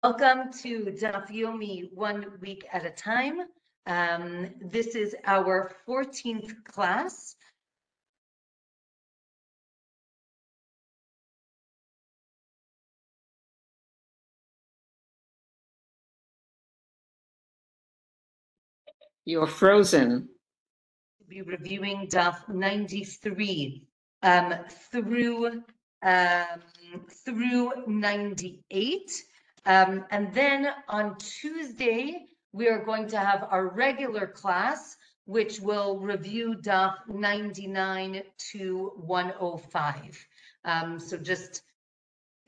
Welcome to Daf Yomi 1 week at a time. This is our 14th class. You're frozen. We'll be reviewing Daf 93 through 98. And then on Tuesday, we are going to have our regular class, which will review Daf 99 to 105. So just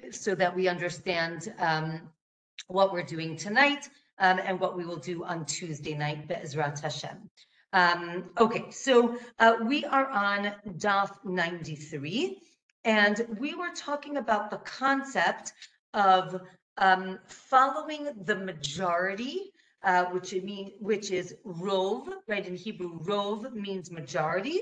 so that we understand what we're doing tonight and what we will do on Tuesday night, Be'ezrat Hashem. Okay, so we are on Daf 93, and we were talking about the concept of following the majority, which is rov, right? In Hebrew, rov means majority.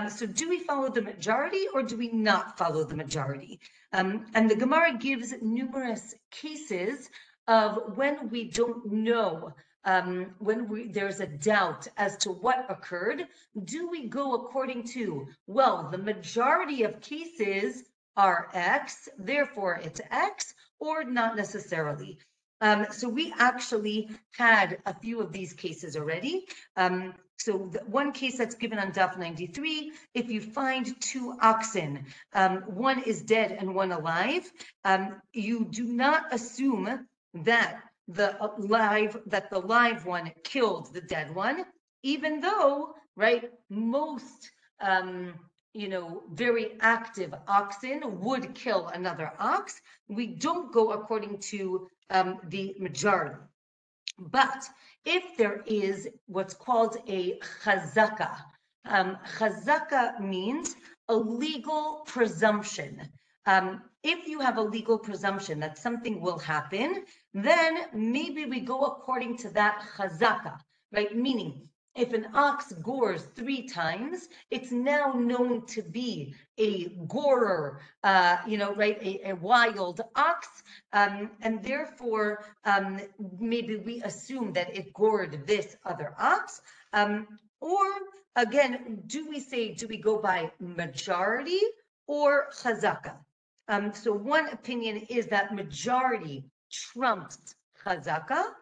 So do we follow the majority or do we not follow the majority? And the Gemara gives numerous cases of when we don't know, there's a doubt as to what occurred. Do we go according to, well, the majority of cases are X, therefore it's X, or not necessarily? So we actually had a few of these cases already. So the one case that's given on Daf 93, if you find two oxen, one is dead and one alive, you do not assume that the live one killed the dead one, even though, right, most very active oxen would kill another ox. We don't go according to the majority. But if there is what's called a chazaka, chazaka means a legal presumption. If you have a legal presumption that something will happen, then maybe we go according to that chazaka, right? Meaning, if an ox gores 3 times, it's now known to be a gorer, right, a wild ox, and therefore maybe we assume that it gored this other ox, or again, do we go by majority or chazaka? So one opinion is that majority trumps chazaka.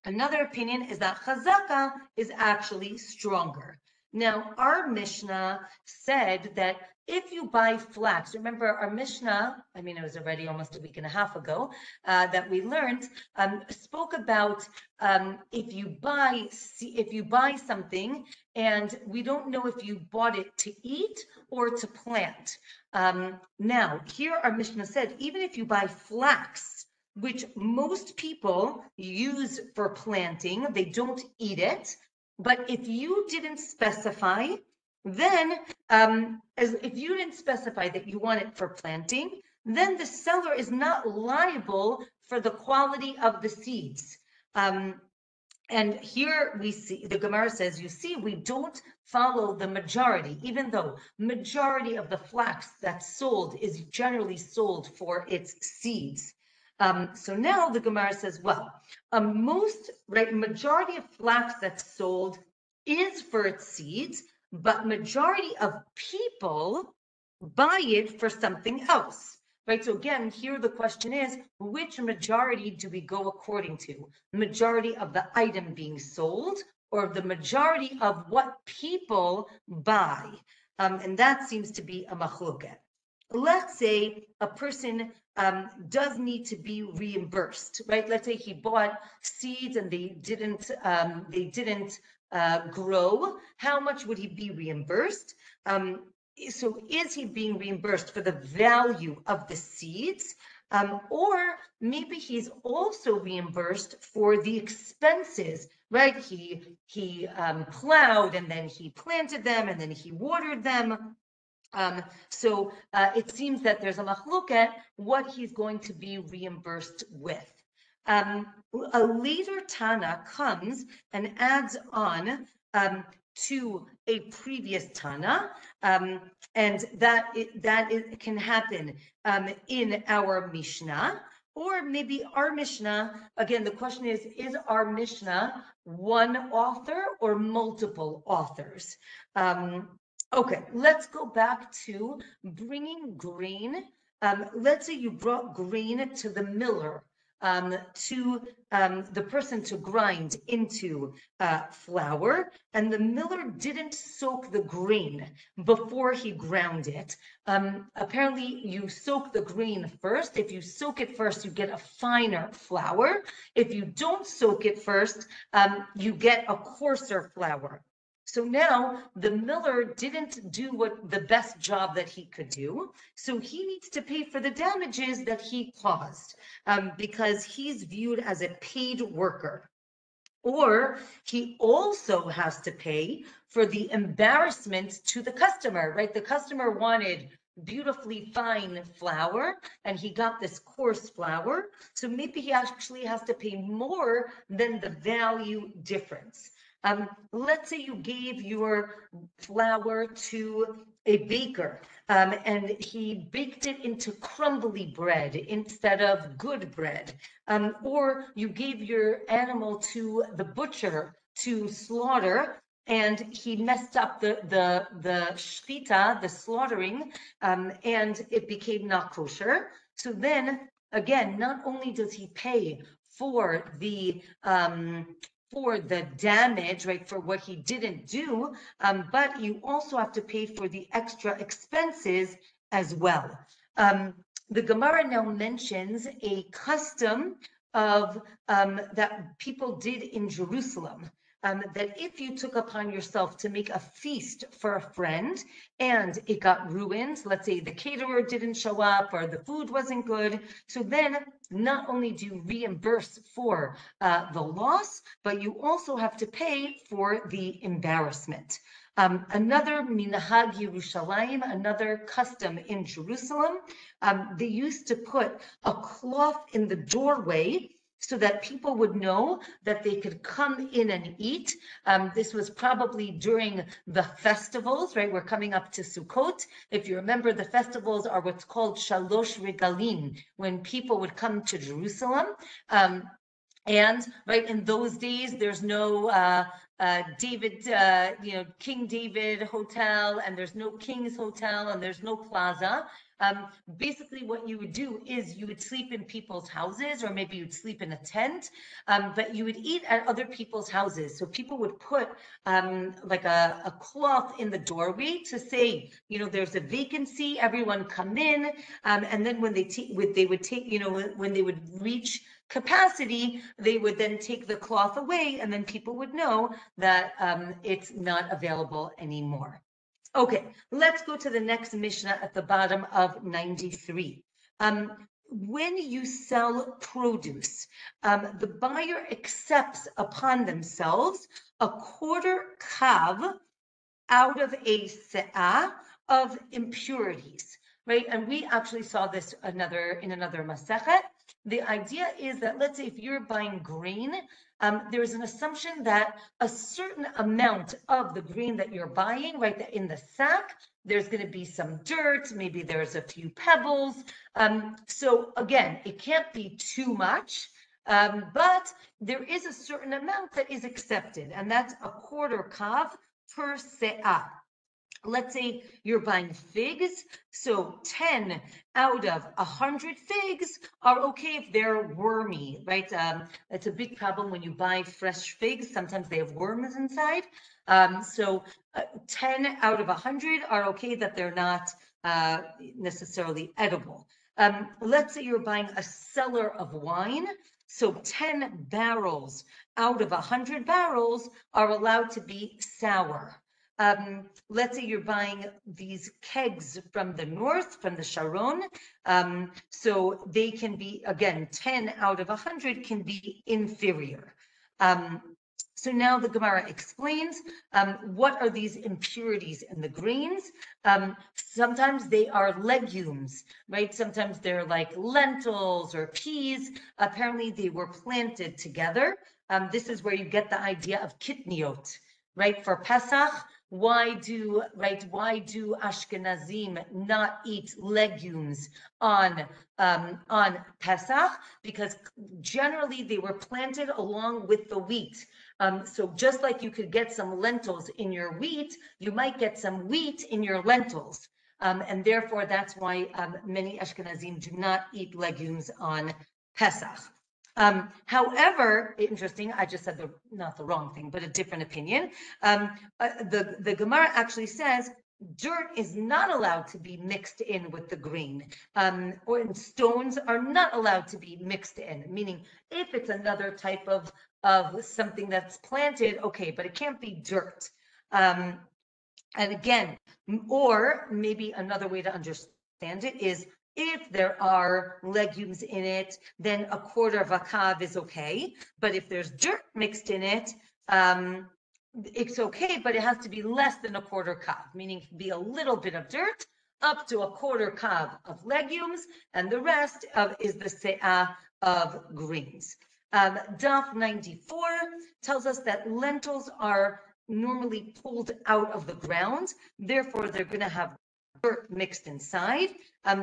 Another opinion is that chazaka is actually stronger. Now, our Mishnah said that if you buy flax, remember our Mishnah, it was already almost a week and a half ago that we learned, spoke about if you buy something and we don't know if you bought it to eat or to plant. Now, here our Mishnah said, even if you buy flax, which most people use for planting, they don't eat it. But if you didn't specify, then if you didn't specify that you want it for planting, then the seller is not liable for the quality of the seeds. And here we see, the Gemara says, you see, we don't follow the majority, even though majority of the flax that's sold is generally sold for its seeds. So now the Gemara says, well, majority of flax that's sold is for its seeds, but majority of people buy it for something else, right? So again, here the question is, which majority do we go according to? Majority of the item being sold or the majority of what people buy? And that seems to be a machloket. Let's say a person does need to be reimbursed, right? Let's say he bought seeds and they didn't grow. How much would he be reimbursed? So is he being reimbursed for the value of the seeds? Or maybe he's also reimbursed for the expenses, right? He plowed and then he planted them and then he watered them. So it seems that there's a machloket what he's going to be reimbursed with. A later Tana comes and adds on to a previous Tana, and that can happen in our Mishnah. Or maybe our Mishnah, again, the question is our Mishnah one author or multiple authors? Okay, let's go back to bringing grain. Let's say you brought grain to the miller, to the person to grind into flour, and the miller didn't soak the grain before he ground it. Apparently, you soak the grain first. If you soak it first, you get a finer flour. If you don't soak it first, you get a coarser flour. So now the miller didn't do what the best job that he could do. So he needs to pay for the damages that he caused, because he's viewed as a paid worker. Or he also has to pay for the embarrassment to the customer, right? The customer wanted beautifully fine flour and he got this coarse flour. So maybe he actually has to pay more than the value difference. Let's say you gave your flour to a baker, and he baked it into crumbly bread instead of good bread. Or you gave your animal to the butcher to slaughter, and he messed up the shchita, the slaughtering, and it became not kosher. So then, again, not only does he pay for the damage, right, for what he didn't do, but you also have to pay for the extra expenses as well. The Gemara now mentions a custom of that people did in Jerusalem. That if you took upon yourself to make a feast for a friend and it got ruined, let's say the caterer didn't show up or the food wasn't good, so then not only do you reimburse for the loss, but you also have to pay for the embarrassment. Another minhag Yerushalayim, another custom in Jerusalem, they used to put a cloth in the doorway so that people would know that they could come in and eat. This was probably during the festivals, right? We're coming up to Sukkot. If you remember, the festivals are what's called Shalosh Regalim, when people would come to Jerusalem. And right in those days, there's no David, King David Hotel, and there's no King's Hotel, and there's no plaza. Basically, what you would do is you would sleep in people's houses, or maybe you'd sleep in a tent, but you would eat at other people's houses. So people would put like a cloth in the doorway to say, there's a vacancy, everyone come in. And then when they would take, when they would reach capacity, they would then take the cloth away, and then people would know that it's not available anymore. Okay, let's go to the next Mishnah at the bottom of 93. When you sell produce, the buyer accepts upon themselves a quarter kav out of a se'ah of impurities, right? And we actually saw this in another Masechet. The idea is that, let's say if you're buying grain, there's an assumption that a certain amount of the grain that you're buying, right, that in the sack, there's going to be some dirt, maybe there's a few pebbles. So again, it can't be too much, but there is a certain amount that is accepted, and that's a quarter kav per se'ah. Let's say you're buying figs, so 10 out of 100 figs are okay if they're wormy, right? It's a big problem when you buy fresh figs. Sometimes they have worms inside. So 10 out of 100 are okay that they're not necessarily edible. Let's say you're buying a cellar of wine. So 10 barrels out of 100 barrels are allowed to be sour. Let's say you're buying these kegs from the north, from the Sharon. So they can be, again, 10 out of 100 can be inferior. So now the Gemara explains what are these impurities in the grains. Sometimes they are legumes, right? Sometimes they're like lentils or peas. Apparently they were planted together. This is where you get the idea of kitniot, right? For Pesach, why do Ashkenazim not eat legumes on Pesach? Because generally they were planted along with the wheat. So just like you could get some lentils in your wheat, you might get some wheat in your lentils. And therefore, that's why many Ashkenazim do not eat legumes on Pesach. However, interesting, I just said not the wrong thing, but a different opinion. The Gemara actually says dirt is not allowed to be mixed in with the grain, or stones are not allowed to be mixed in, meaning if it's another type of something that's planted, okay, but it can't be dirt. And again, or maybe another way to understand it is if there are legumes in it, then a quarter of a kav is okay. But if there's dirt mixed in it, it's okay, but it has to be less than a quarter kav, meaning it can be a little bit of dirt up to a quarter kav of legumes, and the rest is the se'ah of greens. Daf 94 tells us that lentils are normally pulled out of the ground, therefore they're going to have dirt mixed inside.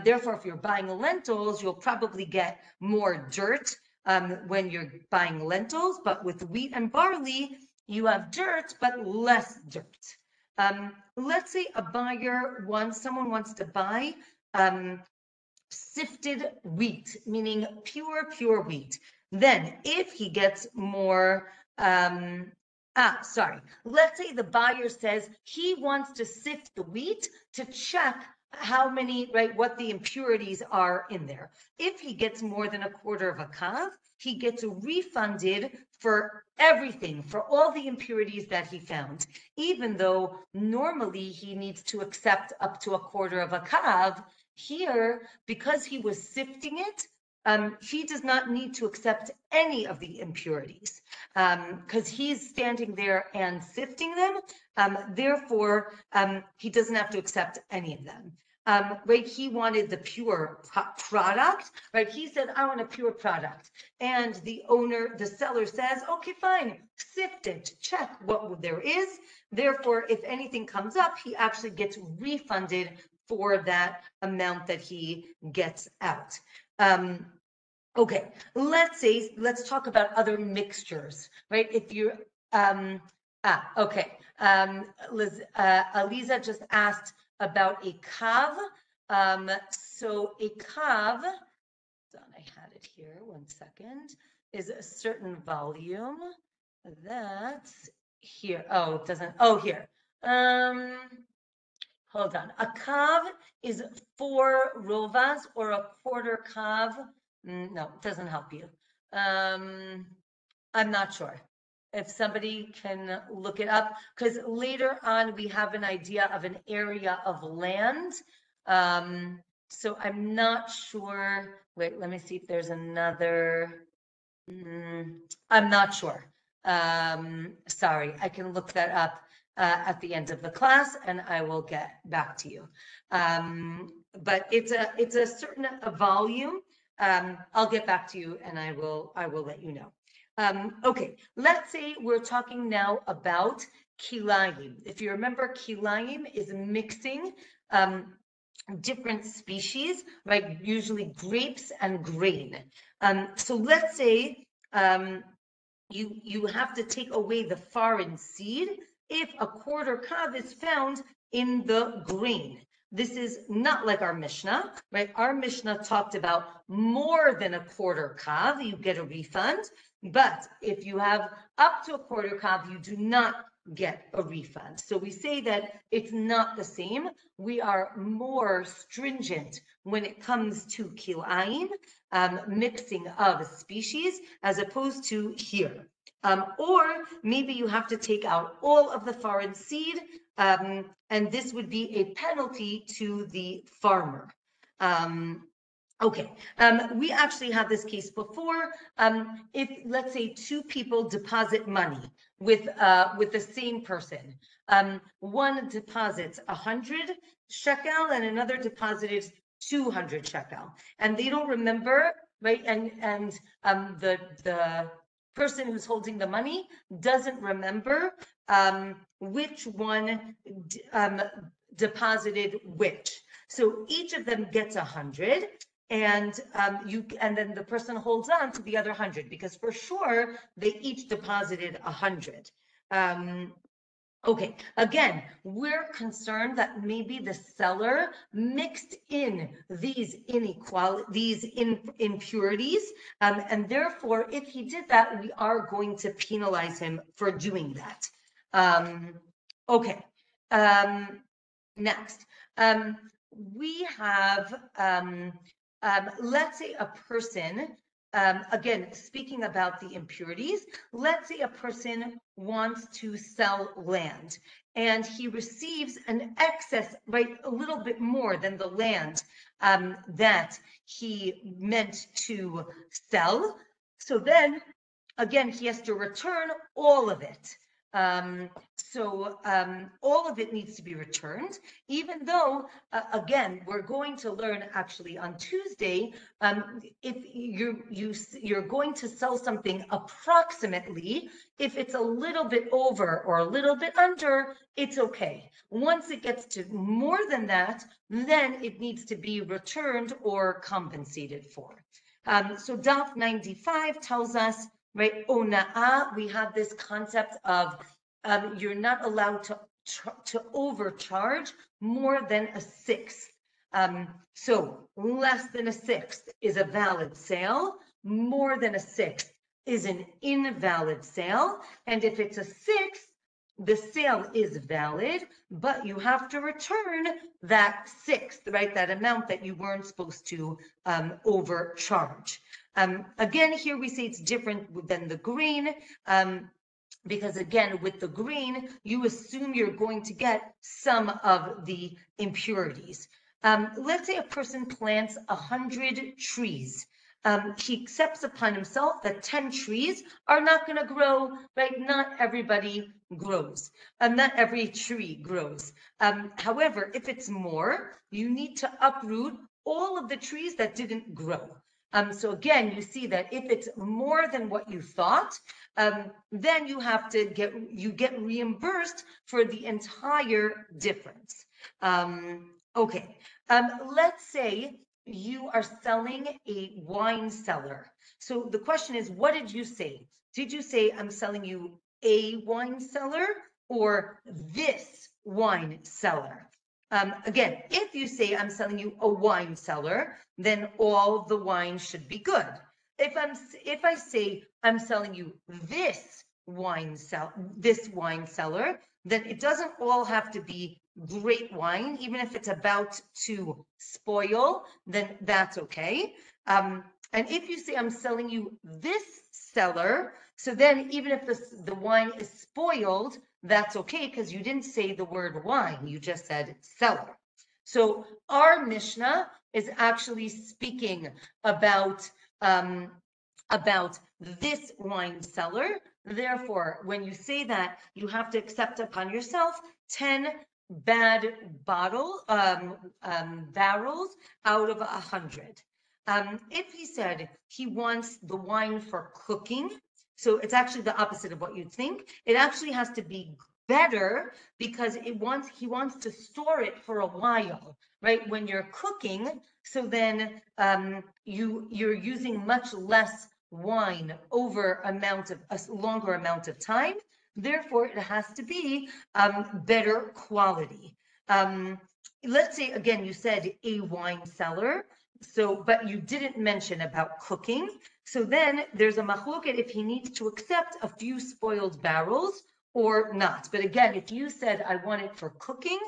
Therefore, if you're buying lentils, you'll probably get more dirt when you're buying lentils, but with wheat and barley, you have dirt, but less dirt. Let's say someone wants to buy sifted wheat, meaning pure wheat. Then if he gets more, let's say the buyer says he wants to sift the wheat to check how many, what the impurities are in there. If he gets more than a quarter of a kav, he gets refunded for everything, for all the impurities that he found, even though normally he needs to accept up to a quarter of a kav. Here, because he was sifting it, he does not need to accept any of the impurities because he's standing there and sifting them. Therefore, he doesn't have to accept any of them. He wanted the pure product, He said, I want a pure product. And the seller says, okay, fine, sift it, check what there is. Therefore, if anything comes up, he actually gets refunded for that amount that he gets out. Okay, let's talk about other mixtures, If you're, okay. Aliza just asked about a kav. So a kav, I had it here, 1 second, is a certain volume that's here. Oh, it doesn't, here. Hold on. A kav is 4 rovas or a quarter kav. No, it doesn't help you. I'm not sure. If somebody can look it up, because later on we have an idea of an area of land. So I'm not sure. Wait, let me see if there's another. I'm not sure. Sorry, I can look that up at the end of the class and I will get back to you. But it's a certain volume. I'll get back to you and I will let you know. Okay, let's say we're talking now about kilayim. If you remember, kilayim is mixing different species, Usually grapes and grain. So let's say you have to take away the foreign seed if a quarter kav is found in the grain. This is not like our Mishnah, Our Mishnah talked about more than a quarter kav, you get a refund. But if you have up to a quarter kav, you do not get a refund. So we say that it's not the same. We are more stringent when it comes to kilayim, mixing of species, as opposed to here. Or maybe you have to take out all of the foreign seed, and this would be a penalty to the farmer. Okay, we actually had this case before. If, let's say, 2 people deposit money with the same person, one deposits 100 shekel and another deposited 200 shekel, and they don't remember, And the person who's holding the money doesn't remember which one deposited which. So each of them gets 100, and then the person holds on to the other 100 because for sure they each deposited 100. Okay, again, we're concerned that maybe the seller mixed in these impurities, and therefore, if he did that, we are going to penalize him for doing that. Okay, next, we have, let's say a person, again, speaking about the impurities, let's say a person wants to sell land and he receives an excess, right, a little bit more than the land that he meant to sell. So then, again, he has to return all of it. All of it needs to be returned, even though, again, we're going to learn actually on Tuesday, if you're going to sell something approximately, if it's a little bit over or a little bit under, it's okay. Once it gets to more than that, then it needs to be returned or compensated for. So Daf 95 tells us, right, ona'ah, we have this concept of you're not allowed to overcharge more than a sixth. So less than a sixth is a valid sale, more than a sixth is an invalid sale. And if it's a sixth, the sale is valid, but you have to return that sixth, right? That amount that you weren't supposed to overcharge. Again, here we say it's different than the grain. Because again, with the grain, you assume you're going to get some of the impurities. Let's say a person plants 100 trees. He accepts upon himself that 10 trees are not going to grow, right? Not everybody grows, not every tree grows. However, if it's more, you need to uproot all of the trees that didn't grow. So again, you see that if it's more than what you thought, then you have to get reimbursed for the entire difference. Okay, let's say you are selling a wine cellar. So the question is, what did you say? Did you say I'm selling you a wine cellar or this wine cellar? Again, if you say I'm selling you a wine cellar, then all the wine should be good. If I say I'm selling you this wine cellar, then it doesn't all have to be great wine. Even if it's about to spoil, then that's okay. And if you say I'm selling you this cellar, so then even if the wine is spoiled, that's okay because you didn't say the word wine, you just said cellar. So our Mishnah is actually speaking about this wine cellar. Therefore, when you say that, you have to accept upon yourself 10 bad barrels out of 100. If he said he wants the wine for cooking, so it's actually the opposite of what you'd think. It actually has to be better because he wants to store it for a while, right? When you're cooking, so then you're using much less wine over a longer amount of time. Therefore, it has to be better quality. Let's say, again, you said a wine cellar, but you didn't mention about cooking. So then there's a machloket if he needs to accept a few spoiled barrels or not. But again, if you said, I want it for cooking,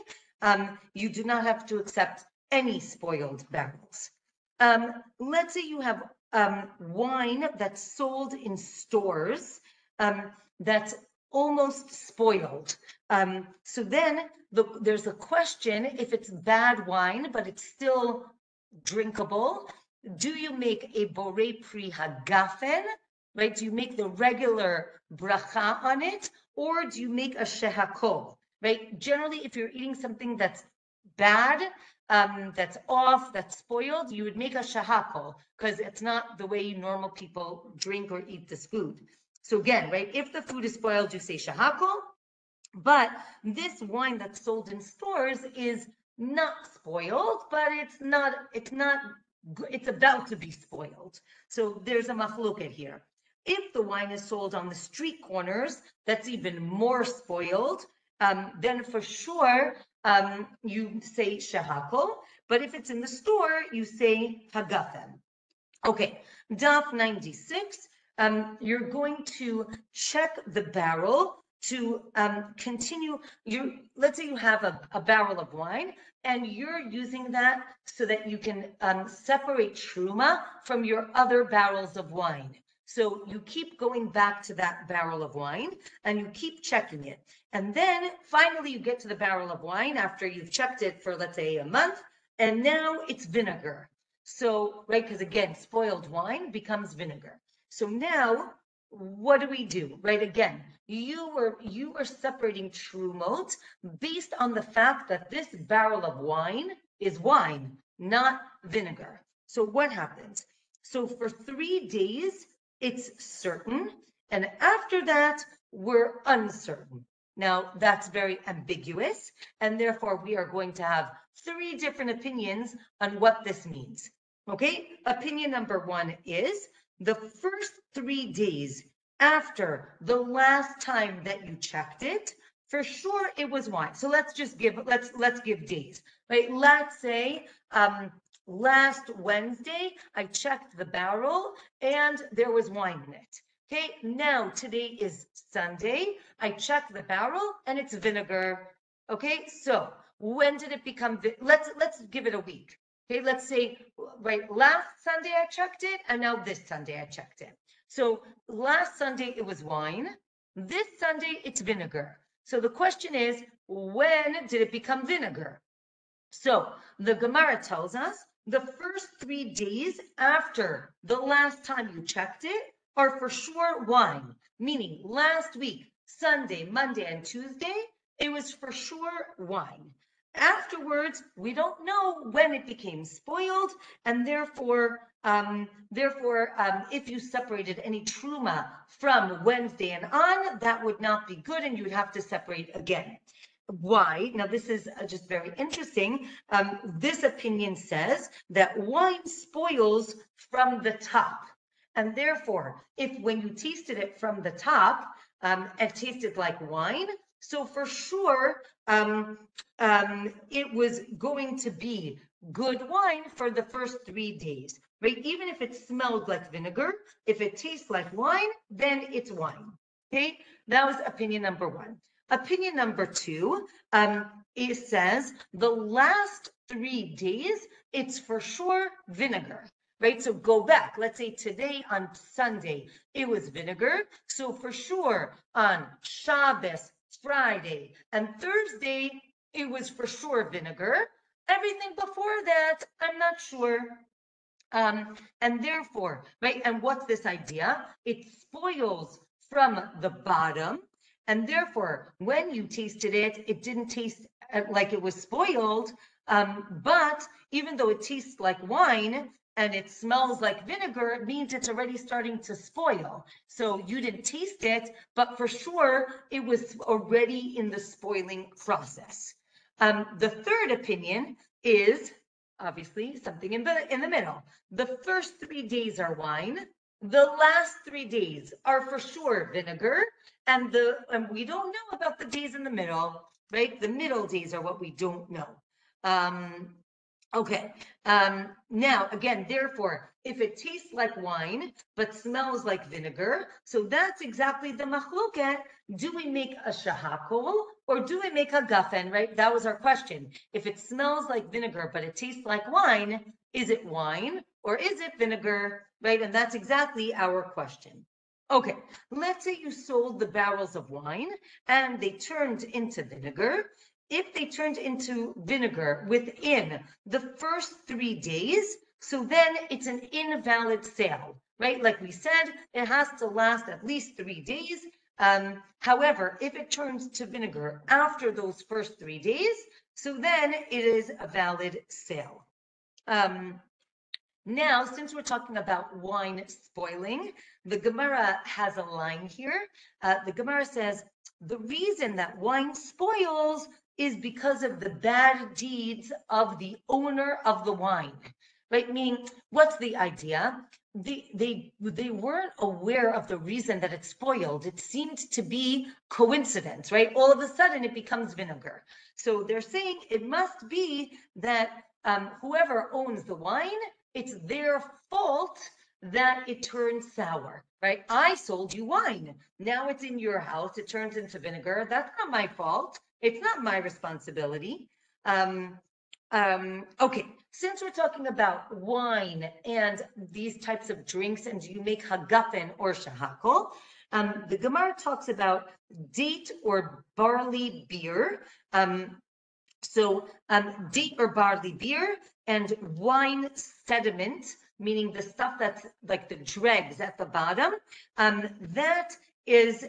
you do not have to accept any spoiled barrels. Let's say you have wine that's sold in stores that's almost spoiled. So then there's a question if it's bad wine, but it's still drinkable. Do you make a borei pri hagafen, right? Do you make the regular bracha on it, or do you make a shehakol, right? Generally, if you're eating something that's bad, that's off, that's spoiled, you would make a shehakol because it's not the way normal people drink or eat this food. So again, right, if the food is spoiled, you say shahakol, but this wine that's sold in stores is not spoiled, but it's about to be spoiled. So there's a machloket here. If the wine is sold on the street corners, that's even more spoiled, then for sure you say shahakol. But if it's in the store, you say hagafen. Okay, daf 96. You're going to check the barrel to continue. Let's say you have a barrel of wine and you're using that so that you can separate truma from your other barrels of wine. So you keep going back to that barrel of wine and you keep checking it. And then finally you get to the barrel of wine after you've checked it for, let's say, a month, and now it's vinegar. So, right, because again, spoiled wine becomes vinegar. So now what do? Right, again, you were separating trumot based on the fact that this barrel of wine is wine, not vinegar. So what happens? So for 3 days, it's certain, and after that, we're uncertain. Now, that's very ambiguous, and therefore we are going to have 3 different opinions on what this means. Okay, opinion number 1 is the first 3 days after the last time that you checked it, for sure it was wine. So let's give days, right? Let's say last Wednesday I checked the barrel and there was wine in it. Okay, now today is Sunday. I checked the barrel and it's vinegar. Okay, so when did it become? Let's give it a week. Okay, let's say, right, last Sunday I checked it, and now this Sunday I checked it. So last Sunday it was wine. This Sunday it's vinegar. So the question is, when did it become vinegar? So the Gemara tells us the first 3 days after the last time you checked it are for sure wine, meaning last week, Sunday, Monday, and Tuesday, it was for sure wine. Afterwards, we don't know when it became spoiled, and therefore, if you separated any truma from Wednesday and on, that would not be good, and you would have to separate again. Why? Now, this is just very interesting. This opinion says that wine spoils from the top. And therefore, if when you tasted it from the top, it tasted like wine, so for sure, it was going to be good wine for the first 3 days, right? Even if it smelled like vinegar, if it tastes like wine, then it's wine. Okay, that was opinion number 1. Opinion number 2, it says the last 3 days, it's for sure vinegar. Right, so go back. Let's say today on Sunday, it was vinegar. So for sure on Shabbos, Friday, and Thursday, it was for sure vinegar. Everything before that, I'm not sure. And therefore, right, and what's this idea? It spoils from the bottom. And therefore, when you tasted it, it didn't taste like it was spoiled. But even though it tastes like wine, and it smells like vinegar, it means it's already starting to spoil. So you didn't taste it, but for sure it was already in the spoiling process. The third opinion is obviously something in the middle. The first 3 days are wine. The last 3 days are for sure vinegar, and we don't know about the days in the middle, right? The middle days are what we don't know. Okay, now again, therefore, if it tastes like wine, but smells like vinegar, so that's exactly the machloket. Do we make a shahakol or do we make a gafen, right? That was our question. If it smells like vinegar, but it tastes like wine, is it wine or is it vinegar, right? And that's exactly our question. Okay, let's say you sold the barrels of wine and they turned into vinegar. If they turned into vinegar within the first 3 days, so then it's an invalid sale, right? Like we said, it has to last at least 3 days. However, if it turns to vinegar after those first 3 days, so then it is a valid sale. Now, since we're talking about wine spoiling, the Gemara has a line here. The Gemara says, the reason that wine spoils is because of the bad deeds of the owner of the wine. Right? Meaning, what's the idea? They weren't aware of the reason that it spoiled. It seemed to be coincidence, right? All of a sudden it becomes vinegar. So they're saying it must be that whoever owns the wine, it's their fault that it turns sour, right? I sold you wine. Now it's in your house. It turns into vinegar. That's not my fault. It's not my responsibility. Okay, since we're talking about wine and these types of drinks, and you make hagafen or shahakol, the Gemara talks about date or barley beer. Date or barley beer and wine sediment, meaning the stuff that's like the dregs at the bottom, that is,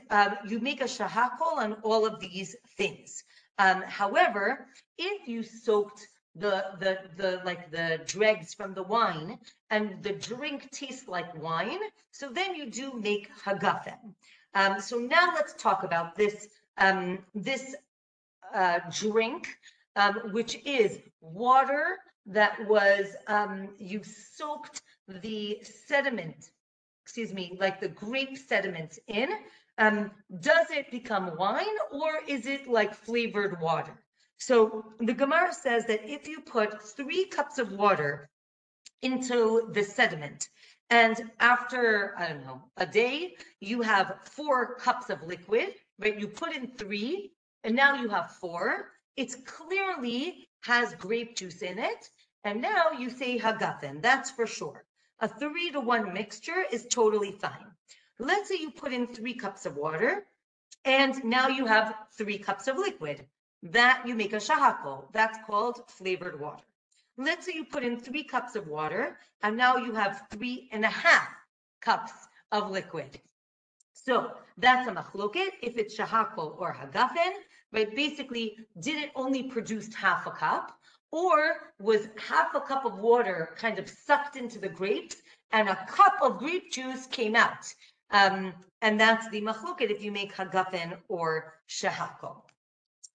you make a shahakol on all of these things. However, if you soaked the dregs from the wine and the drink tastes like wine, so then you do make hagafen. So now let's talk about this drink, which is water that was, you soaked the sediment, like the grape sediments in. Does it become wine or is it like flavored water? So the Gemara says that if you put 3 cups of water into the sediment, and after, I don't know, a day, you have 4 cups of liquid, right? You put in 3, and now you have 4. It clearly has grape juice in it, and now you say hagafen, that's for sure. A 3-to-1 mixture is totally fine. Let's say you put in 3 cups of water, and now you have 3 cups of liquid. That you make a shahakol. That's called flavored water. Let's say you put in 3 cups of water, and now you have 3.5 cups of liquid. So that's a machloket, if it's shahakol or hagafen, right? Basically, did it only produce half a cup, or was half a cup of water kind of sucked into the grapes, and a cup of grape juice came out? And that's the machloket if you make hagafen or shahakol.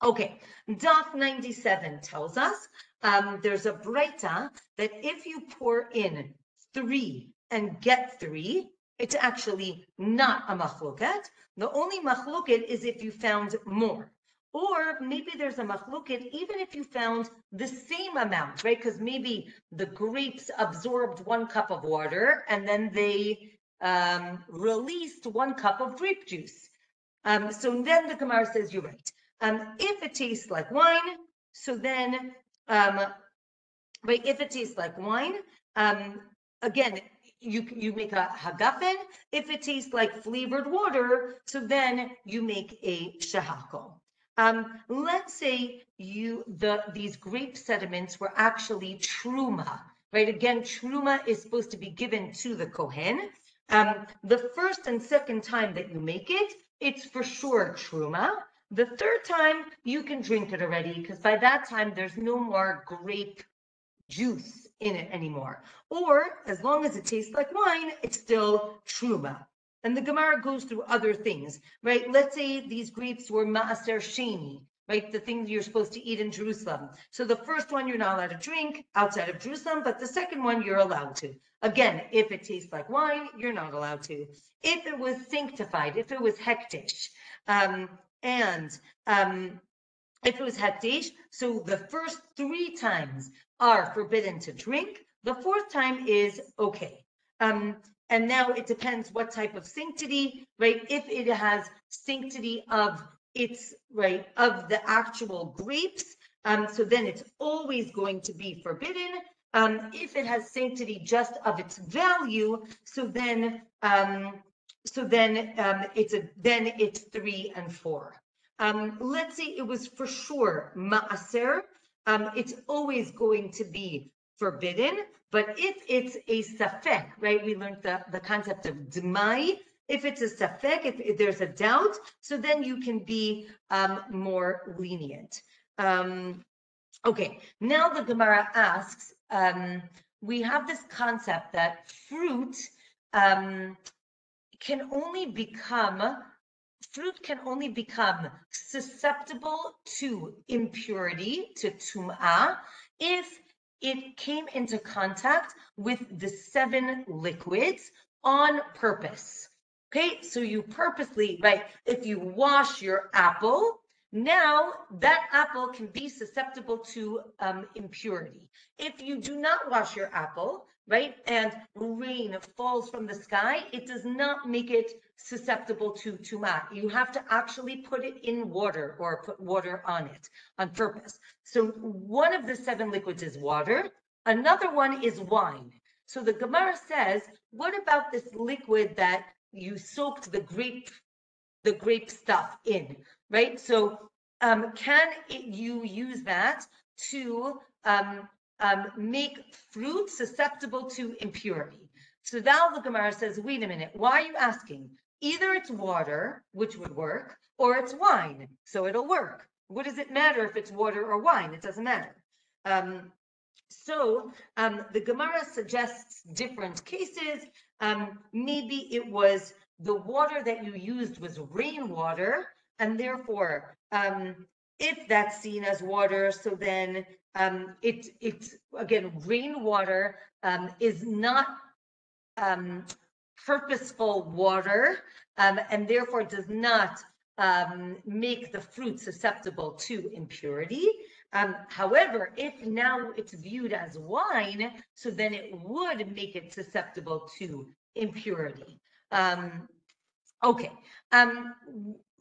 Okay, Daf 97 tells us there's a breita that if you pour in 3 and get 3, it's actually not a machloket. The only machloket is if you found more. Or maybe there's a machloket even if you found the same amount, right? Because maybe the grapes absorbed 1 cup of water and then they released 1 cup of grape juice. So then the Gemara says, you're right. If it tastes like wine, so then, if it tastes like wine, again, you make a hagafen. If it tastes like flavored water, so then you make a shahakol. Let's say these grape sediments were actually truma, right? Again, truma is supposed to be given to the kohen. The first and second time that you make it, it's for sure truma. The third time, you can drink it already, because by that time, there's no more grape juice in it anymore. Or, as long as it tastes like wine, it's still truma. And the Gemara goes through other things, right? Let's say these grapes were maaser sheni, right? The things you're supposed to eat in Jerusalem. So the first one, you're not allowed to drink outside of Jerusalem, but the second one, you're allowed to. Again, if it tastes like wine, you're not allowed to. If it was sanctified, if it was hektish, if it was hektish, so the first 3 times are forbidden to drink. The 4th time is okay. And now it depends what type of sanctity, right? If it has sanctity of its, right, of the actual grapes, so then it's always going to be forbidden. If it has sanctity just of its value, so then it's 3 and 4. Let's say it was for sure maaser, it's always going to be forbidden. But if it's a safek, right? We learned the concept of dmai. If it's a safek, if there's a doubt, so then you can be more lenient. Okay, now the Gemara asks, we have this concept that fruit can only become susceptible to impurity, to tum'ah, if it came into contact with the 7 liquids on purpose. Okay, so you purposely, right, if you wash your apple, now that apple can be susceptible to impurity. If you do not wash your apple, right, and rain falls from the sky, it does not make it susceptible to tumah. You have to actually put it in water or put water on it on purpose. So one of the 7 liquids is water. Another one is wine. So the Gemara says, what about this liquid that you soaked the grape stuff in, right? So you use that to make fruit susceptible to impurity? So now the Gemara says, wait a minute, why are you asking? Either it's water, which would work, or it's wine, so it'll work. What does it matter if it's water or wine? It doesn't matter. So the Gemara suggests different cases. Maybe it was the water that you used was rainwater, and therefore, if that's seen as water, so then it's again, rainwater is not purposeful water, and therefore does not make the fruit susceptible to impurity. However, if now it's viewed as wine, so then it would make it susceptible to impurity. Okay.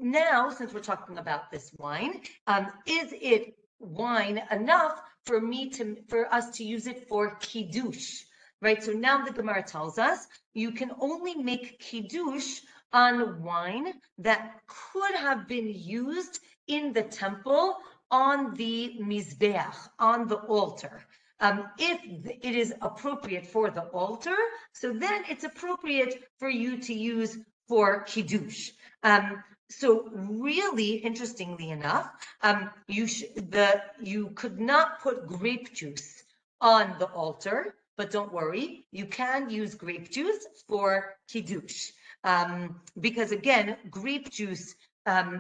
Now, since we're talking about this wine, is it wine enough for us to use it for kiddush? Right. So now the Gemara tells us you can only make kiddush on wine that could have been used in the temple on the mizbeach, on the altar. If it is appropriate for the altar, so then it's appropriate for you to use for kiddush. So really, interestingly enough, you could not put grape juice on the altar, but don't worry, you can use grape juice for kiddush. Because again, grape juice,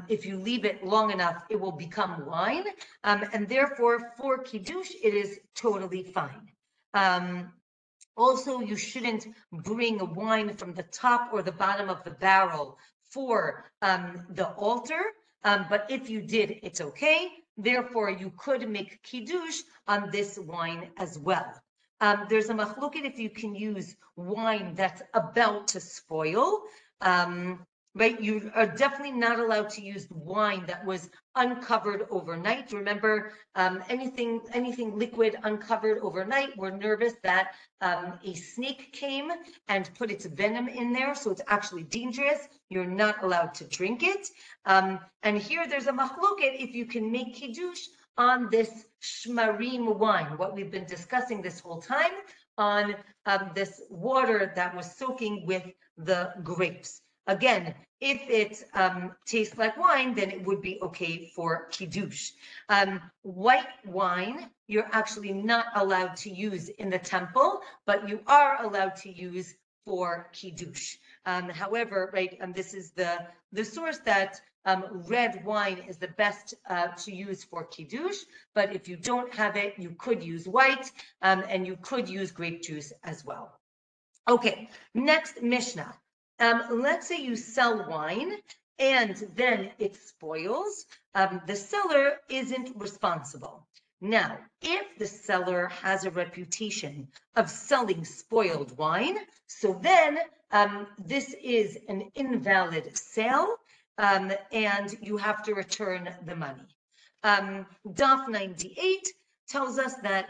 if you leave it long enough, it will become wine. And therefore, for kiddush, it is totally fine. Also, you shouldn't bring a wine from the top or the bottom of the barrel for the altar. But if you did, it's okay. Therefore, you could make kiddush on this wine as well. There's a machloket if you can use wine that's about to spoil. Right, you are definitely not allowed to use wine that was uncovered overnight. Remember, anything liquid uncovered overnight, we're nervous that a snake came and put its venom in there, so it's actually dangerous. You're not allowed to drink it. And here there's a machloket if you can make kiddush on this shmarim wine, what we've been discussing this whole time, on this water that was soaking with the grapes. Again, if it tastes like wine, then it would be okay for kiddush. White wine, you're actually not allowed to use in the temple, but you are allowed to use for kiddush. However, right, this is the source that red wine is the best to use for kiddush, but if you don't have it, you could use white, and you could use grape juice as well. Okay, next Mishnah. Let's say you sell wine and then it spoils. The seller isn't responsible. Now, if the seller has a reputation of selling spoiled wine, so then this is an invalid sale, and you have to return the money. Daf 98 tells us that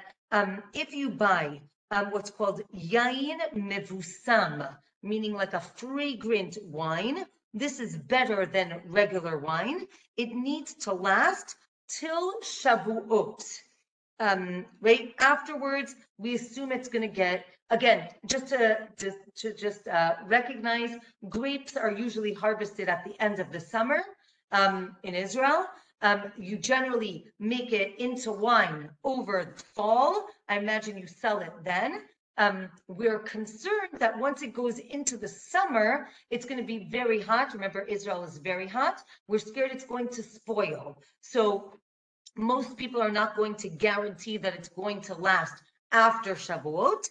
if you buy what's called yain mevusam, meaning like a fragrant wine, this is better than regular wine. It needs to last till Shavuot. Right afterwards, we assume it's going to get, again, just to recognize, grapes are usually harvested at the end of the summer in Israel. You generally make it into wine over the fall. I imagine you sell it then. we're concerned that once it goes into the summer, it's going to be very hot. Remember, Israel is very hot. We're scared it's going to spoil. So most people are not going to guarantee that it's going to last after Shavuot.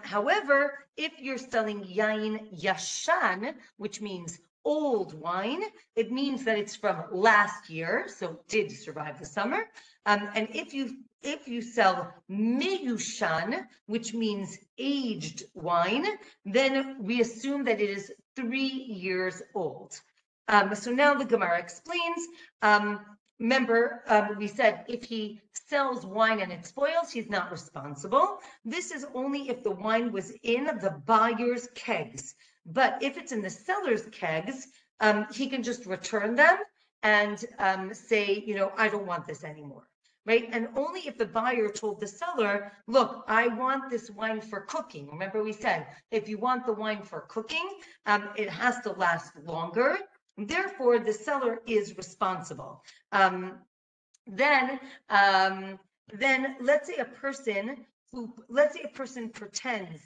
However, if you're selling yain yashan, which means old wine, it means that it's from last year, so it did survive the summer. And if you sell meyushan, which means aged wine, then we assume that it is 3 years old. So now the Gemara explains. Remember, we said if he sells wine and it spoils, he's not responsible. This is only if the wine was in the buyer's kegs. But if it's in the seller's kegs, he can just return them and say, I don't want this anymore, right? And only if the buyer told the seller, look, I want this wine for cooking. Remember we said, if you want the wine for cooking, it has to last longer. Therefore, the seller is responsible. Then let's say a person pretends.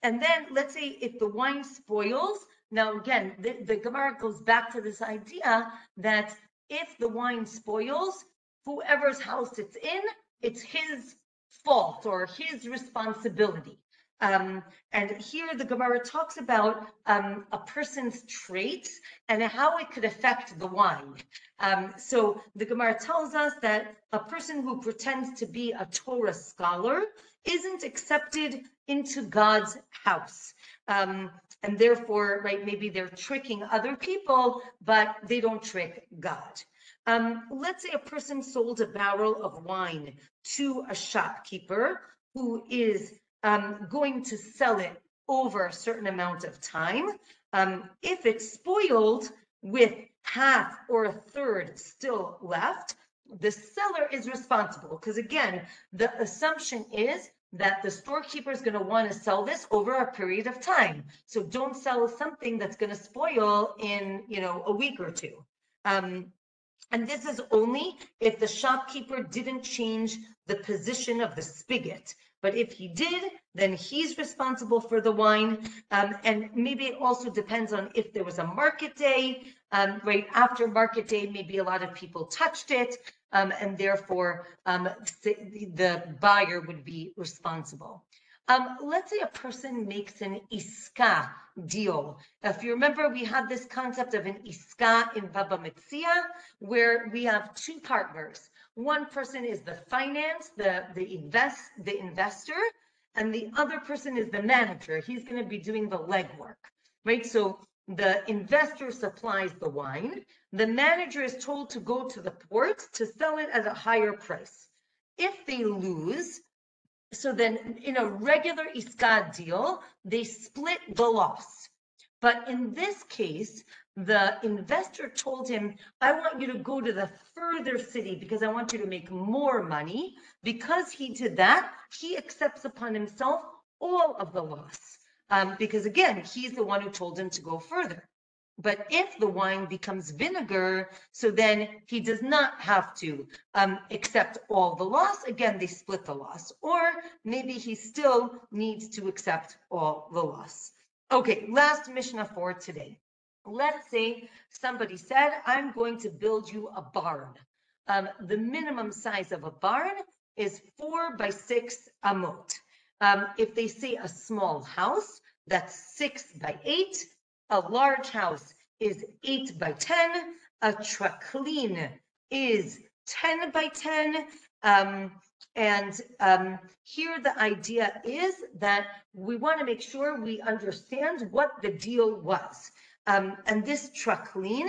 And then let's say if the wine spoils. Now again, the Gemara goes back to this idea that if the wine spoils, whoever's house it's in, it's his fault or his responsibility. And here the Gemara talks about a person's traits and how it could affect the wine. So the Gemara tells us that a person who pretends to be a Torah scholar isn't accepted into God's house. And therefore, right, maybe they're tricking other people, but they don't trick God. Let's say a person sold a barrel of wine to a shopkeeper who is going to sell it over a certain amount of time. If it's spoiled with half or a third still left, the seller is responsible because again, the assumption is that the storekeeper is going to want to sell this over a period of time. So don't sell something that's going to spoil in, a week or two. And this is only if the shopkeeper didn't change the position of the spigot. But if he did, then he's responsible for the wine. And maybe it also depends on if there was a market day, right after market day, maybe a lot of people touched it, and therefore the buyer would be responsible. Let's say a person makes an iska deal. If you remember, we had this concept of an iska in Baba Metzia, where we have two partners. One person is the finance, the investor, and the other person is the manager. He's going to be doing the legwork, right? So the investor supplies the wine. The manager is told to go to the port to sell it at a higher price. If they lose, so then in a regular iska deal, they split the loss. But in this case, the investor told him, I want you to go to the further city because I want you to make more money. Because he did that, he accepts upon himself all of the loss. Because again, he's the one who told him to go further. But if the wine becomes vinegar, so then he does not have to accept all the loss. Again, they split the loss. Or maybe he still needs to accept all the loss. Okay, last Mishnah for today. Let's say somebody said, I'm going to build you a barn. The minimum size of a barn is 4 by 6 amot. If they say a small house, that's 6 by 8. A large house is 8 by 10. A traklin is 10 by 10. Here the idea is that we want to make sure we understand what the deal was. And this traklin,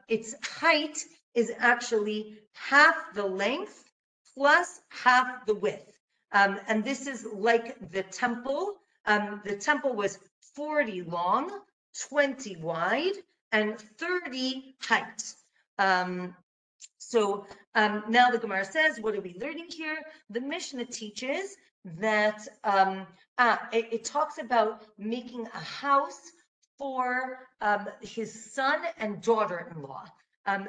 its height is actually half the length plus half the width. And this is like the temple. The temple was 40 long, 20 wide, and 30 height. So now the Gemara says, what are we learning here? The Mishnah teaches that it talks about making a house for his son and daughter-in-law.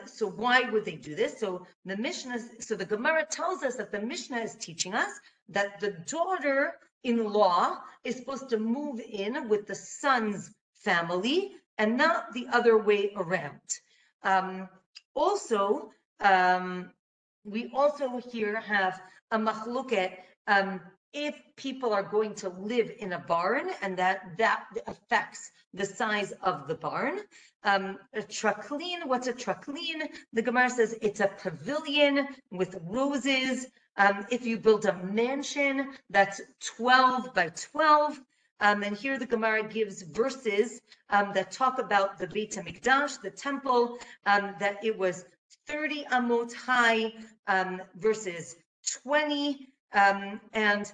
So why would they do this? So the Gemara tells us that the Mishnah is teaching us that the daughter-in-law is supposed to move in with the son's family and not the other way around. Also, we also here have a machloket if people are going to live in a barn, and that affects the size of the barn. A traklin, what's a traklin? The Gemara says it's a pavilion with roses. If you build a mansion, that's 12 by 12. And here the Gemara gives verses that talk about the Beit HaMikdash, the temple, that it was 30 amot high verses 20. And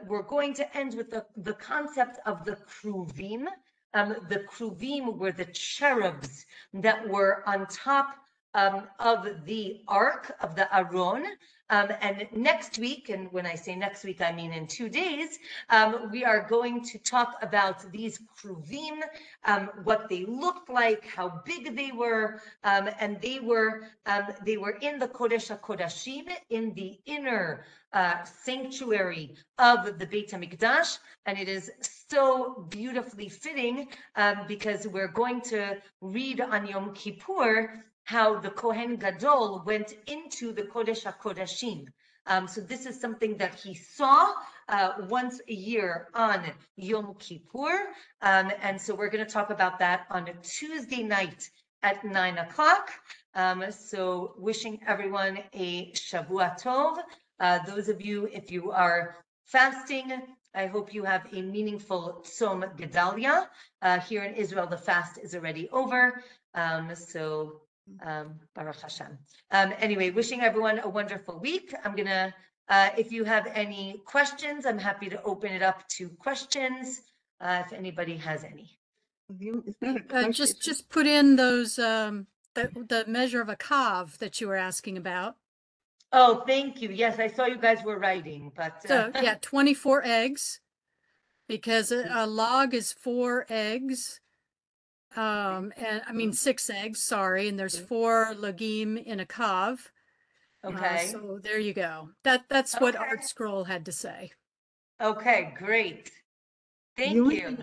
we're going to end with the concept of the kruvim. The kruvim were the cherubs that were on top of the ark of the Aron. And next week, and when I say next week, I mean in 2 days, we are going to talk about these kruvim, what they looked like, how big they were, and they were in the Kodesh HaKodashim, in the inner sanctuary of the Beit HaMikdash, and it is so beautifully fitting because we're going to read on Yom Kippur how the Kohen Gadol went into the Kodesh HaKodashim. So this is something that he saw once a year on Yom Kippur. And so we're going to talk about that on a Tuesday night at 9 o'clock. So wishing everyone a Shavua Tov. Those of you, if you are fasting, I hope you have a meaningful Tzom Gedalia. Here in Israel, the fast is already over. Baruch Hashem. Anyway, wishing everyone a wonderful week. I'm gonna, if you have any questions, I'm happy to open it up to questions, if anybody has any. Just put in those, the measure of a kav that you were asking about. Oh, thank you. Yes, I saw you guys were writing, but. So yeah, 24 eggs, because a log is 4 eggs. And I mean 6 eggs, sorry, and there's 4 lagim in a kav. Okay. So there you go. That's what Art Scroll had to say. Okay, great. Thank you.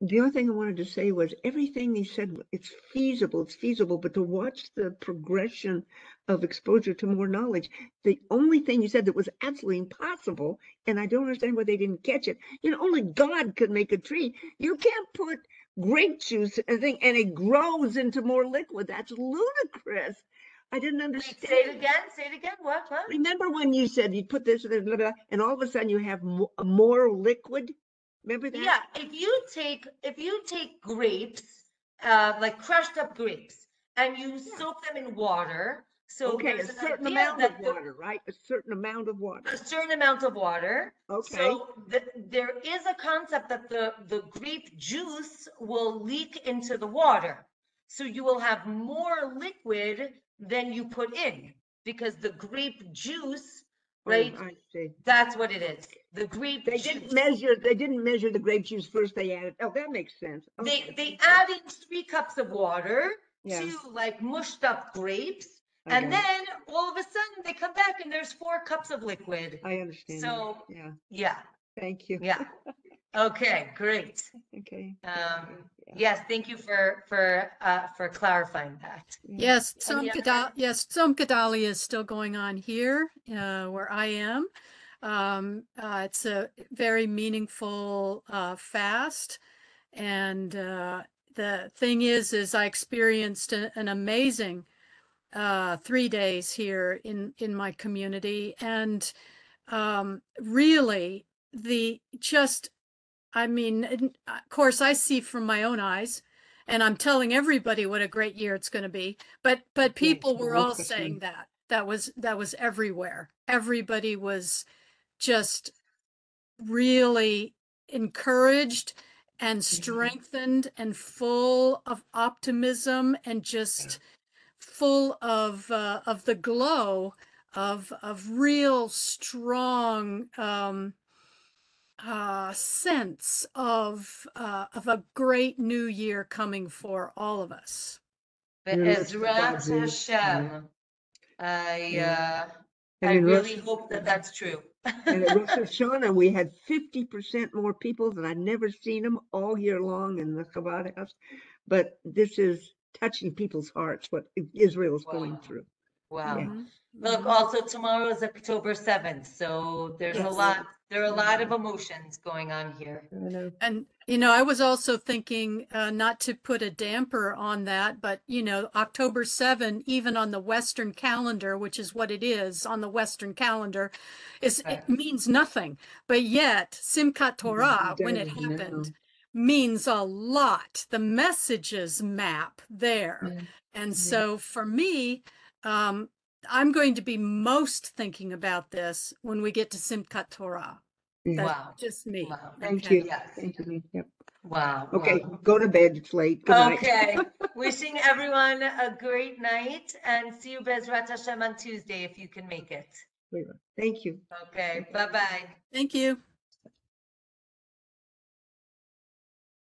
The only thing I wanted to say was everything he said, it's feasible, but to watch the progression of exposure to more knowledge, the only thing you said that was absolutely impossible, and I don't understand why they didn't catch it, only God could make a tree. You can't put grape juice and it grows into more liquid. That's ludicrous. I didn't understand. Wait, say it again. What? Remember when you said you put this blah, blah, blah, and all of a sudden you have more liquid? Remember that? Yeah, if you take grapes, like crushed up grapes, and you soak them in water. So okay, a certain amount of water, right? A certain amount of water. A certain amount of water. Okay. So there is a concept that the grape juice will leak into the water. So you will have more liquid than you put in because the grape juice, right? I see. That's what it is. The grape juice. They didn't measure the grape juice first. They added. Oh, that makes sense. Okay. They added 3 cups of water to like mushed up grapes. Okay. And then all of a sudden they come back and there's 4 cups of liquid. I understand. So yeah. Thank you. Yeah. Okay, great. Okay. Yes, thank you for clarifying that. Yes, Tzom Gedalia is still going on here where I am. It's a very meaningful fast, and the thing is I experienced an amazing 3 days here in my community, and really I mean, of course I see from my own eyes, and I'm telling everybody what a great year it's going to be, but people were all saying that was everywhere. Everybody was just really encouraged and strengthened and full of optimism and just full of the glow of real strong sense of a great new year coming for all of us. Be'ezrat Hashem. I really hope that that's true. And at Rosh Hashanah, we had 50% more people than I'd never seen them all year long in the Chabad house. But this is touching people's hearts, what Israel is going Wow. through. Wow. Yeah. Mhm, Look, mhm. also tomorrow is October 7th, so there's a Yes. lot, there are a lot of emotions going on here. I know. And, you know, I was also thinking, not to put a damper on that, but, you know, October 7, even on the Western calendar, which is what it is on the Western calendar, Right. it means nothing. But yet, Simchat Torah, when it does now. happened, means a lot. The messages map there. Yeah. And Yeah. so for me, I'm going to be most thinking about this when we get to Simchat Torah. Yeah. That's Wow. just me. Wow. Thank Okay. you. Yes. Thank you. Yep. Wow. Okay, Wow. go to bed. It's late. Good night. Okay. Wishing everyone a great night and see you Bezrat Hashem on Tuesday if you can make it. Thank you. Okay. Bye-bye. Thank you.